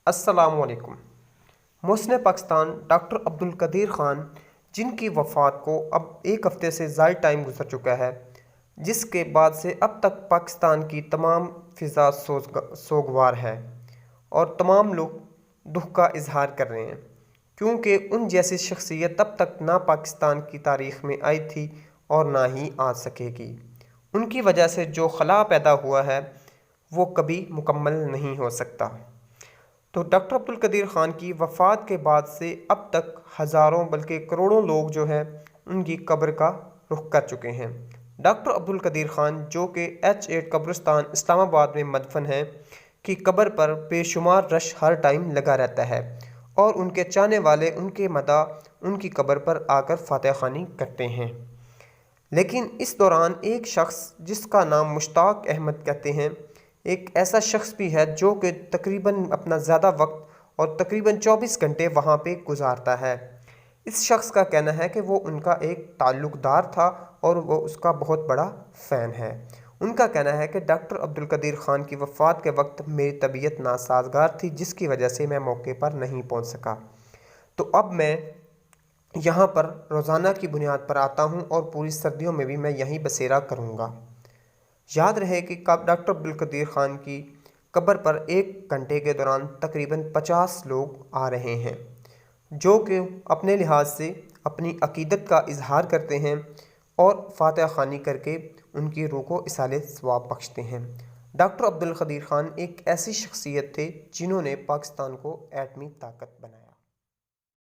السلام علیکم۔ محسن پاکستان ڈاکٹر عبدالقدیر خان، جن کی وفات کو اب ایک ہفتے سے زائد ٹائم گزر چکا ہے، جس کے بعد سے اب تک پاکستان کی تمام فضا سوگوار ہے اور تمام لوگ دکھ کا اظہار کر رہے ہیں، کیونکہ ان جیسی شخصیت اب تک نہ پاکستان کی تاریخ میں آئی تھی اور نہ ہی آ سکے گی۔ ان کی وجہ سے جو خلا پیدا ہوا ہے وہ کبھی مکمل نہیں ہو سکتا۔ تو ڈاکٹر عبدالقدیر خان کی وفات کے بعد سے اب تک ہزاروں بلکہ کروڑوں لوگ جو ہیں ان کی قبر کا رخ کر چکے ہیں۔ ڈاکٹر عبدالقدیر خان، جو کہ H8 قبرستان اسلام آباد میں مدفن ہیں، کی قبر پر بے شمار رش ہر ٹائم لگا رہتا ہے اور ان کے چاہنے والے ان کے مداح ان کی قبر پر آ کر فاتح خوانی کرتے ہیں۔ لیکن اس دوران ایک شخص جس کا نام مشتاق احمد کہتے ہیں، ایک ایسا شخص بھی ہے جو کہ تقریباً اپنا زیادہ وقت اور تقریباً 24 گھنٹے وہاں پہ گزارتا ہے۔ اس شخص کا کہنا ہے کہ وہ ان کا ایک تعلق دار تھا اور وہ اس کا بہت بڑا فین ہے۔ ان کا کہنا ہے کہ ڈاکٹر عبدالقدیر خان کی وفات کے وقت میری طبیعت ناسازگار تھی، جس کی وجہ سے میں موقع پر نہیں پہنچ سکا، تو اب میں یہاں پر روزانہ کی بنیاد پر آتا ہوں اور پوری سردیوں میں بھی میں یہیں بسیرا کروں گا۔ یاد رہے کہ ڈاکٹر عبدالقدیر خان کی قبر پر ایک گھنٹے کے دوران تقریباً 50 لوگ آ رہے ہیں، جو کہ اپنے لحاظ سے اپنی عقیدت کا اظہار کرتے ہیں اور فاتح خوانی کر کے ان کی روح کو اصالِ ثواب بخشتے ہیں۔ ڈاکٹر عبدالقدیر خان ایک ایسی شخصیت تھے جنہوں نے پاکستان کو ایٹمی طاقت بنایا۔